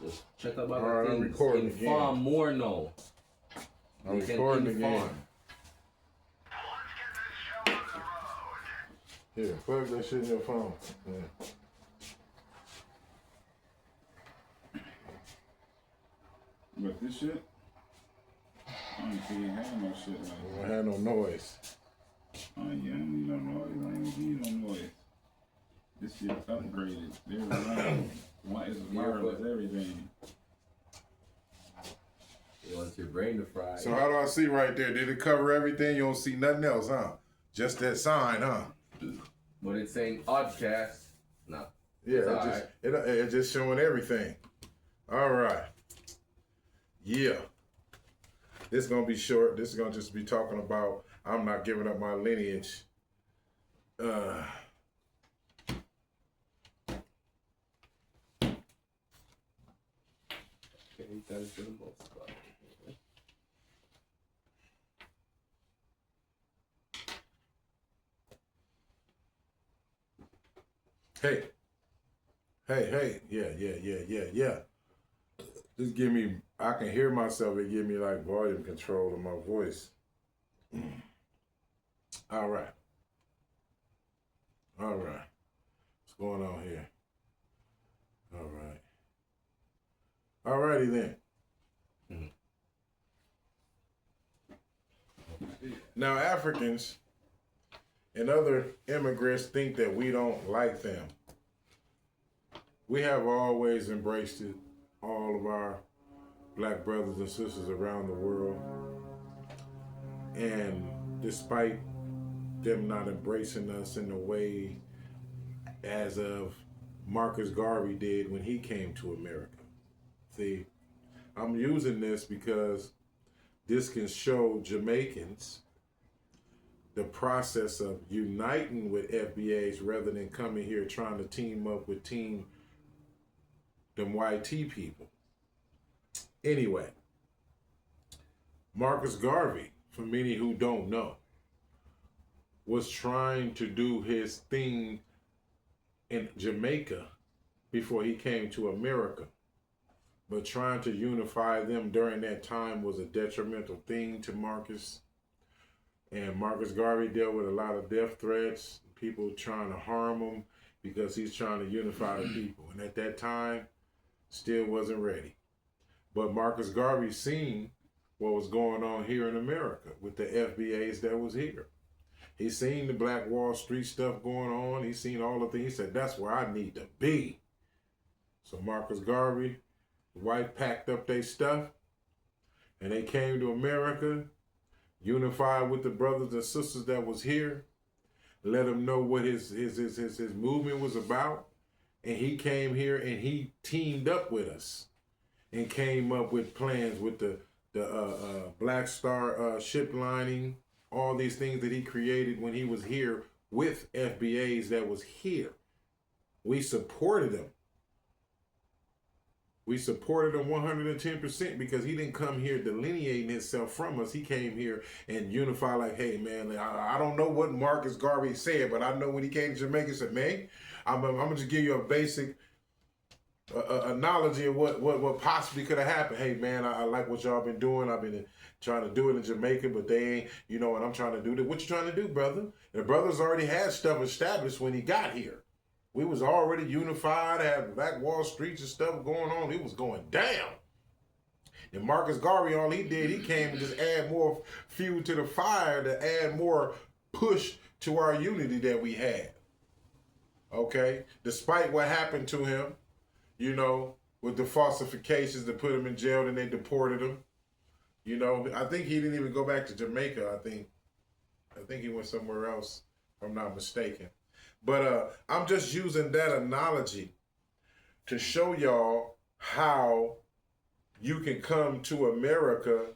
Just check out All other right, I'm things. recording Inform again. more now. I'm We can recording inform. again. Yeah, plug that shit in your phone. Yeah. But this shit, I don't think it had no shit like I that. don't have no noise. Oh yeah, I don't need no noise. I ain't gonna give you no noise. This shit is upgraded. It's wireless, everything. You want your brain to fry. So how do I see right there? Did it cover everything? You don't see nothing else, huh? Just that sign, huh? But it's saying Oddcast. No. Yeah, it's just showing everything. All right. Yeah. This is gonna be short. This is gonna just be talking about I'm not giving up my lineage. Okay, that is the most part. Hey, yeah. Just give me, I can hear myself. It give me like volume control of my voice. All right. What's going on here? All right. All righty then. Now, Africans and other immigrants think that we don't like them. We have always embraced it, all of our black brothers and sisters around the world. And despite them not embracing us in the way as of Marcus Garvey did when he came to America. See, I'm using this because this can show Jamaicans the process of uniting with FBA's rather than coming here trying to team up with them YT people. Anyway, Marcus Garvey, for many who don't know, was trying to do his thing in Jamaica before he came to America. But trying to unify them during that time was a detrimental thing to Marcus. And Marcus Garvey dealt with a lot of death threats, people trying to harm him because he's trying to unify the people. And at that time, still wasn't ready. But Marcus Garvey seen what was going on here in America with the FBA's that was here. He seen the Black Wall Street stuff going on. He seen all the things. He said, that's where I need to be. So Marcus Garvey, the wife packed up their stuff and they came to America, unified with the brothers and sisters that was here, let him know what his movement was about. And he came here and he teamed up with us and came up with plans with the Black Star ship lining, all these things that he created when he was here with FBA's that was here. We supported him. We supported him 110% because he didn't come here delineating himself from us. He came here and unified like, hey, man, I don't know what Marcus Garvey said, but I know when he came to Jamaica, he said, man, I'm going to just give you a basic analogy of what possibly could have happened. Hey, man, I like what y'all been doing. I've been trying to do it in Jamaica, but they ain't, you know, and I'm trying to do that. What you trying to do, brother? And the brothers already had stuff established when he got here. We was already unified, had Black Wall Streets and stuff going on. It was going down. And Marcus Garvey, all he did, he came and just add more fuel to the fire to add more push to our unity that we had. Okay? Despite what happened to him, you know, with the falsifications that put him in jail and they deported him. You know, I think he didn't even go back to Jamaica. I think he went somewhere else, if I'm not mistaken. But I'm just using that analogy to show y'all how you can come to America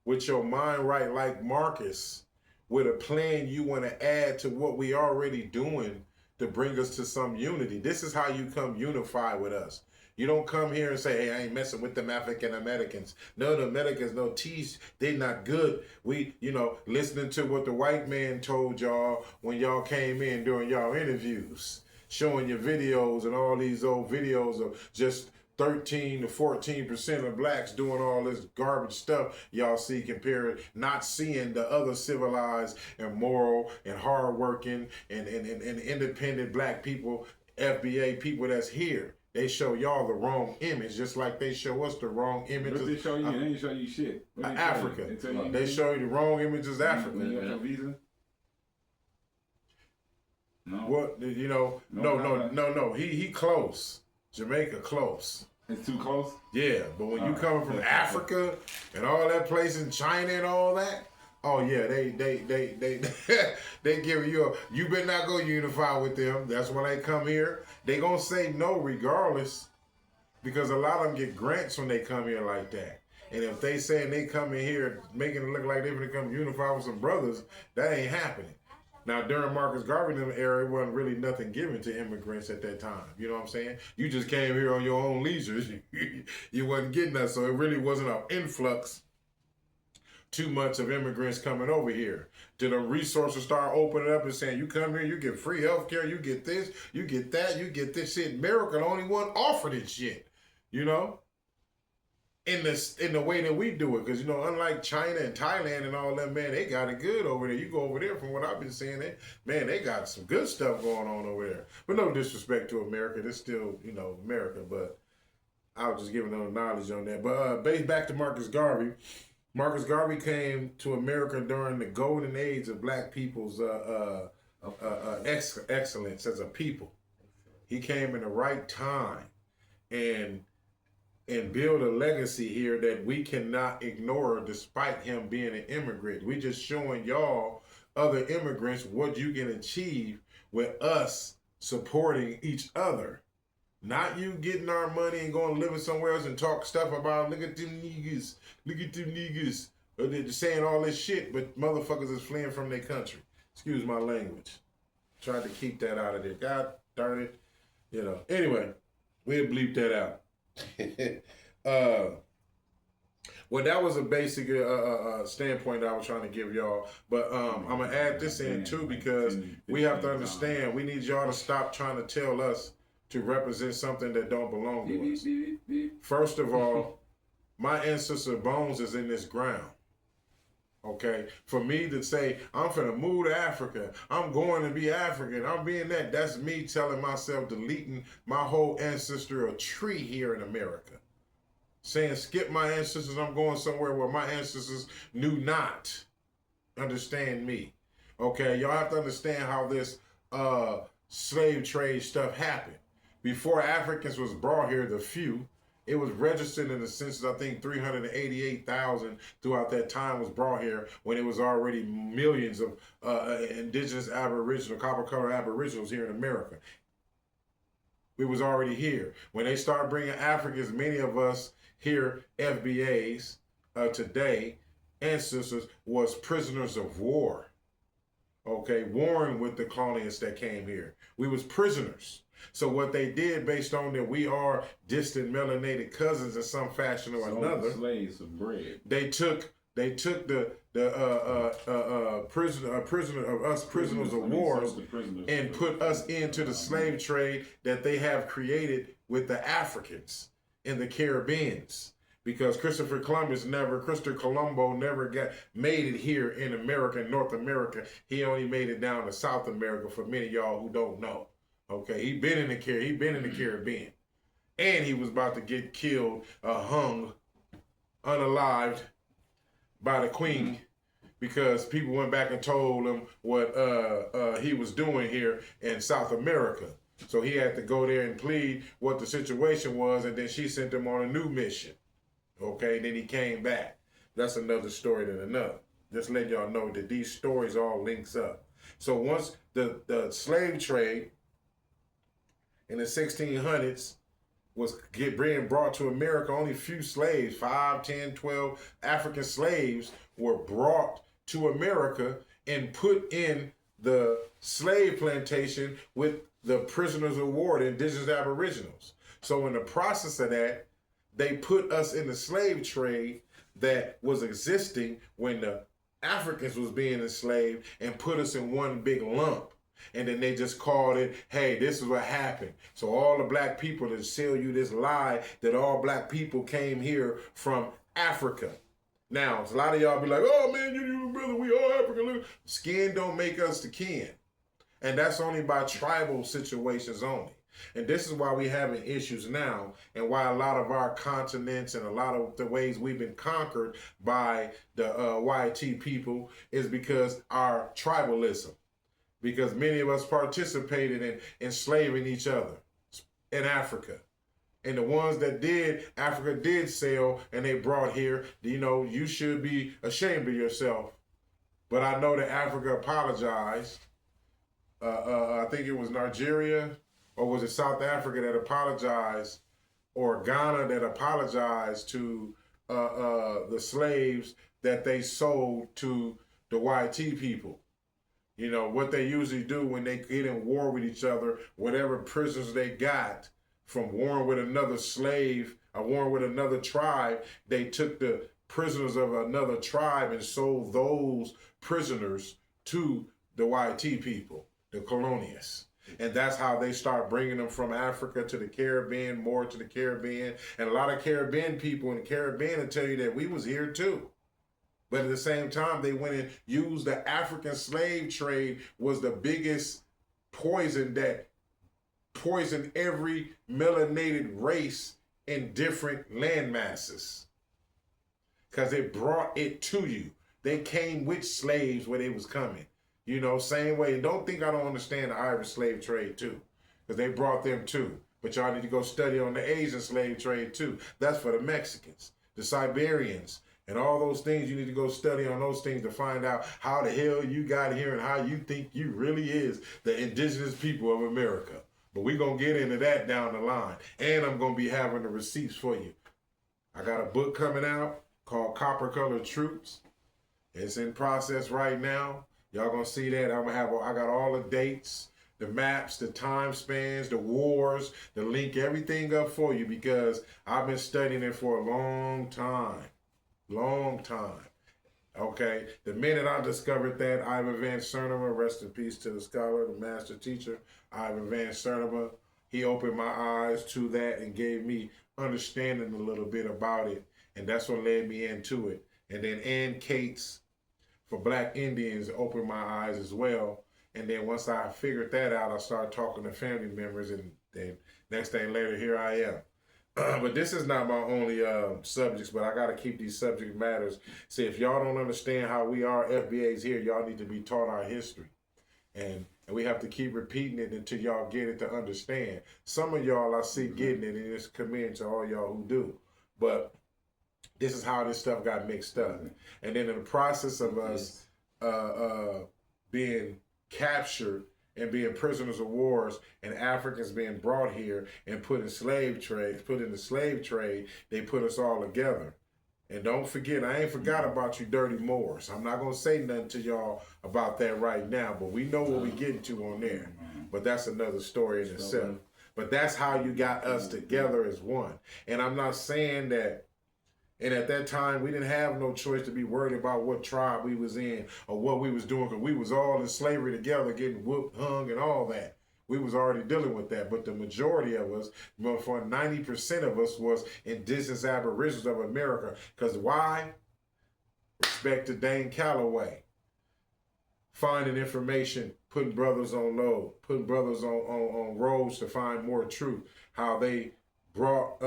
with your mind right like Marcus, with a plan you want to add to what we already doing to bring us to some unity. This is how you come unify with us. You don't come here and say, hey, I ain't messing with them African Americans. No, the Americans, no tease, they not good. We, you know, listening to what the white man told y'all when y'all came in during y'all interviews, showing your videos and all these old videos of just 13 to 14% of blacks doing all this garbage stuff y'all see, compared not seeing the other civilized and moral and hardworking and independent black people, FBA people that's here. They show y'all the wrong image, just like they show us the wrong image. What they show you? They ain't show you shit. Africa. They show you the wrong image as Africa. You got your visa? No. What, you know? No. He close. Jamaica close. It's too close? Yeah, but when you coming from Africa and all that place in China and all that, oh yeah, they give you better not go unify with them. That's when they come here. They gonna say no regardless, because a lot of them get grants when they come here like that. And if they saying they come in here making it look like they gonna come unify with some brothers, that ain't happening. Now, during Marcus Garvey era, it wasn't really nothing given to immigrants at that time. You know what I'm saying? You just came here on your own leisure. You wasn't getting that, so it really wasn't an influx too much of immigrants coming over here. Till the resources start opening up and saying, you come here, you get free health care, you get this, you get that, you get this shit. America, the only one offered it shit, you know? In the way that we do it, because, you know, unlike China and Thailand and all that, man, they got it good over there. You go over there, from what I've been seeing, they got some good stuff going on over there. But no disrespect to America, it's still, you know, America. But I was just giving them knowledge on that. But based back to Marcus Garvey. Marcus Garvey came to America during the golden age of black people's excellence as a people. He came in the right time and build a legacy here that we cannot ignore, despite him being an immigrant. We just showing y'all, other immigrants, what you can achieve with us supporting each other. Not you getting our money and going living somewhere else and talk stuff about, look at them niggas, they're saying all this shit, but motherfuckers is fleeing from their country. Excuse my language. Tried to keep that out of there. God darn it. You know. Anyway, we'll bleep that out. Well, that was a basic standpoint that I was trying to give y'all, but I'm gonna add this in too, because we have to understand, we need y'all to stop trying to tell us to represent something that don't belong to us. First of all, my ancestor bones is in this ground. Okay, for me to say, I'm finna move to Africa, I'm going to be African, I'm being that's me telling myself, deleting my whole ancestral tree here in America. Saying, skip my ancestors, I'm going somewhere where my ancestors knew not. Understand me. Okay, y'all have to understand how this slave trade stuff happened. Before Africans was brought here, the few, it was registered in the census, I think 388,000 throughout that time was brought here, when it was already millions of indigenous aboriginal, copper-colored aboriginals here in America. We was already here. When they started bringing Africans, many of us here, FBA'S today, ancestors, was prisoners of war. Okay, warring with the colonists that came here. We was prisoners. So what they did, based on that we are distant melanated cousins in some fashion or another, slaves of bread. They took the prisoners of war, and put us into the slave trade that they have created with the Africans in the Caribbeans. Because Christopher Colombo never made it here in America, in North America. He only made it down to South America, for many of y'all who don't know. Okay, he been in the Caribbean, and he was about to get killed, hung, unalived by the Queen, because people went back and told him what he was doing here in South America. So he had to go there and plead what the situation was, and then she sent him on a new mission. Okay, then he came back. That's another story than another. Just let y'all know that these stories all links up. So once the slave trade in the 1600s was being brought to America, only few slaves, 5, 10, 12 African slaves were brought to America and put in the slave plantation with the prisoners of war, the indigenous aboriginals. So in the process of that, they put us in the slave trade that was existing when the Africans was being enslaved, and put us in one big lump. And then they just called it, hey, this is what happened. So all the black people that sell you this lie that all black people came here from Africa. Now, a lot of y'all be like, oh man, you brother, we all African. Skin don't make us the kin. And that's only by tribal situations only. And this is why we having issues now, and why a lot of our continents and a lot of the ways we've been conquered by the YT people is because our tribalism. Because many of us participated in enslaving each other in Africa. And the ones that did, Africa did sell and they brought here, you know, you should be ashamed of yourself. But I know that Africa apologized. I think it was Nigeria, or was it South Africa that apologized, or Ghana that apologized to the slaves that they sold to the YT people. You know, what they usually do when they get in war with each other, whatever prisoners they got from warring with another slave or warring with another tribe, they took the prisoners of another tribe and sold those prisoners to the YT people, the colonialists. And that's how they start bringing them from Africa to the Caribbean, more to the Caribbean. And a lot of Caribbean people in the Caribbean will tell you that we was here too. But at the same time, they went and used the African slave trade was the biggest poison that poisoned every melanated race in different land masses. Because it brought it to you. They came with slaves where they was coming. You know, same way. And don't think I don't understand the Irish slave trade too. Because they brought them too. But y'all need to go study on the Asian slave trade too. That's for the Mexicans, the Siberians, and all those things. You need to go study on those things to find out how the hell you got here and how you think you really is the indigenous people of America. But we're going to get into that down the line. And I'm going to be having the receipts for you. I got a book coming out called Copper Colored Troops. It's in process right now. Y'all going to see that. I got all the dates, the maps, the time spans, the wars, the link, everything up for you because I've been studying it for a long time. Long time. Okay. The minute I discovered that, Ivan Van Cernema, rest in peace to the scholar, the master teacher, Ivan Van Cernema, he opened my eyes to that and gave me understanding a little bit about it. And that's what led me into it. And then Ann Cates for Black Indians opened my eyes as well. And then once I figured that out, I started talking to family members, and then next thing later, here I am. But this is not my only subjects, but I got to keep these subject matters. See, if y'all don't understand how we are FBAs here, y'all need to be taught our history. And we have to keep repeating it until y'all get it to understand. Some of y'all I see getting it, and it's commend to all y'all who do. But this is how this stuff got mixed up. And then in the process of us being captured and being prisoners of wars and Africans being brought here and put in the slave trade, they put us all together. And don't forget, I ain't forgot about you dirty Moors. I'm not going to say nothing to y'all about that right now, but we know what we getting to on there. But that's another story in itself. But that's how you got us together as one. And I'm not saying that. And at that time, we didn't have no choice to be worried about what tribe we was in or what we was doing, because we was all in slavery together, getting whooped, hung, and all that. We was already dealing with that. But the majority of us, for 90% of us, was indigenous aborigines of America. Because why? Respect to Dane Calloway. Finding information, putting brothers on load, putting brothers on roads to find more truth. How they brought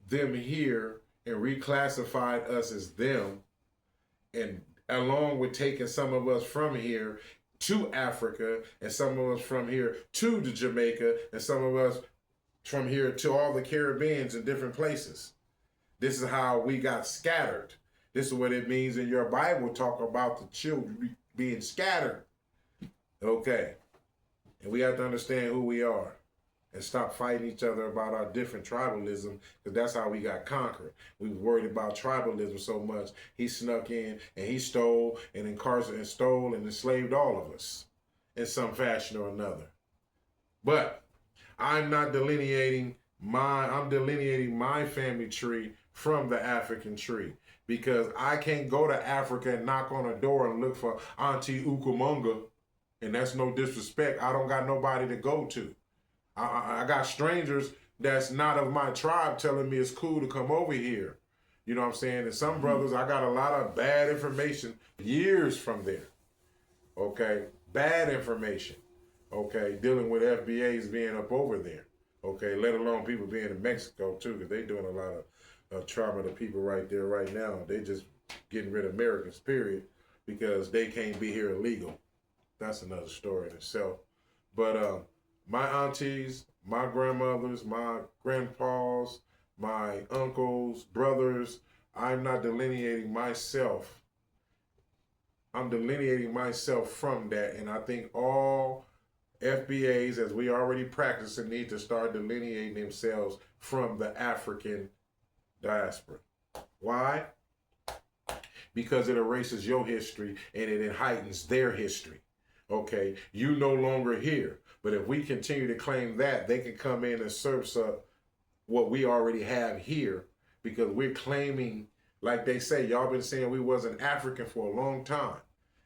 them here and reclassified us as them, and along with taking some of us from here to Africa, and some of us from here to the Jamaica, and some of us from here to all the Caribbeans in different places. This is how we got scattered. This is what it means in your Bible, talk about the children being scattered. Okay. And we have to understand who we are and stop fighting each other about our different tribalism, because that's how we got conquered. We were worried about tribalism so much. He snuck in and he stole and incarcerated and stole and enslaved all of us in some fashion or another. But I'm not delineating I'm delineating my family tree from the African tree. because I can't go to Africa and knock on a door and look for Auntie Ukumunga, and that's no disrespect. I don't got nobody to go to. I got strangers that's not of my tribe telling me it's cool to come over here. You know what I'm saying? And some brothers, I got a lot of bad information years from there. Okay? Bad information. Okay? Dealing with FBA'S being up over there. Okay? Let alone people being in Mexico too, because they doing a lot of trauma to people right there right now. They just getting rid of Americans, period, because they can't be here illegal. That's another story in itself. But my aunties, my grandmothers, my grandpas, my uncles, brothers, I'm not delineating myself. I'm delineating myself from that. And I think all FBA'S, as we already practicing, need to start delineating themselves from the African diaspora. Why? Because it erases your history and it heightens their history. Okay, you no longer here. But if we continue to claim that, they can come in and surf up what we already have here, because we're claiming, like they say, y'all been saying we wasn't African for a long time.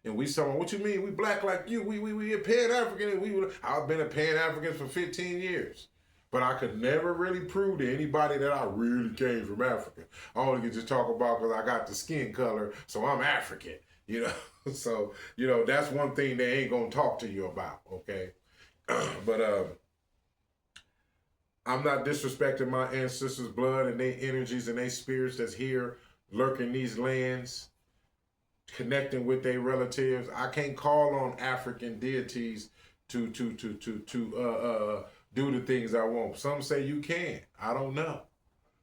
And we saying, what you mean? We black like you. We a Pan-African. And I've been a Pan-African for 15 years. But I could never really prove to anybody that I really came from Africa. I only could just talk about because I got the skin color, so I'm African. You know, so, you know, that's one thing they ain't going to talk to you about, okay? But I'm not disrespecting my ancestors' blood and their energies and their spirits that's here lurking these lands, connecting with their relatives. I can't call on African deities to do the things I want. Some say you can. I don't know.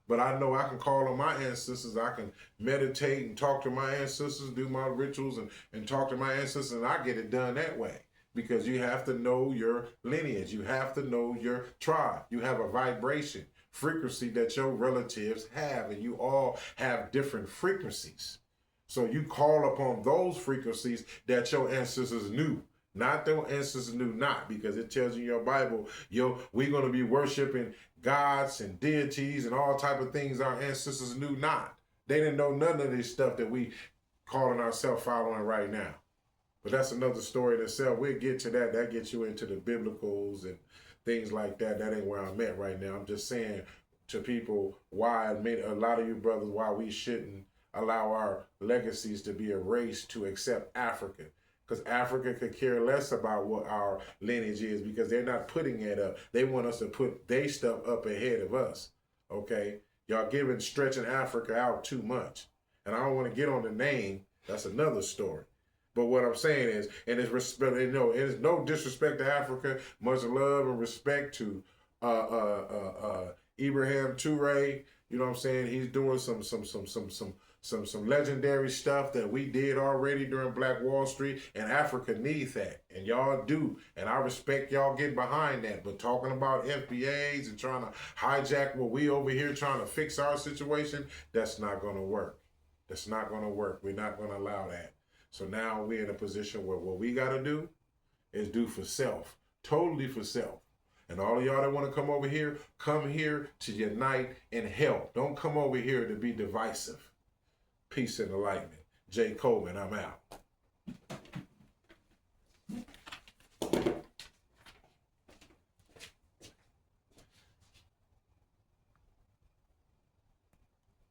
But I know I can call on my ancestors. I can meditate and talk to my ancestors, do my rituals and talk to my ancestors, and I get it done that way. Because you have to know your lineage. You have to know your tribe. You have a vibration, frequency that your relatives have, and you all have different frequencies. So you call upon those frequencies that your ancestors knew. Not their ancestors knew not, because it tells you in your Bible, we're going to be worshiping gods and deities and all type of things our ancestors knew not. They didn't know none of this stuff that we calling ourselves following right now. But that's another story in itself. We'll get to that. That gets you into the biblicals and things like that. That ain't where I'm at right now. I'm just saying to people why a lot of you brothers, why we shouldn't allow our legacies to be erased to accept Africa. Because Africa could care less about what our lineage is, because they're not putting it up. They want us to put their stuff up ahead of us. Okay? Y'all stretching Africa out too much. And I don't want to get on the name. That's another story. But what I'm saying is, and it's respect, you know, it is no disrespect to Africa, much love and respect to Ibrahim Toure. You know what I'm saying? He's doing some legendary stuff that we did already during Black Wall Street, and Africa needs that, and y'all do, and I respect y'all getting behind that. But talking about FBA'S and trying to hijack what we over here trying to fix our situation, that's not going to work. That's not going to work. We're not going to allow that. So now we're in a position where what we got to do is do for self, totally for self. And all of y'all that want to come here to unite and help. Don't come over here to be divisive. Peace and enlightenment. Jay Coleman, I'm out.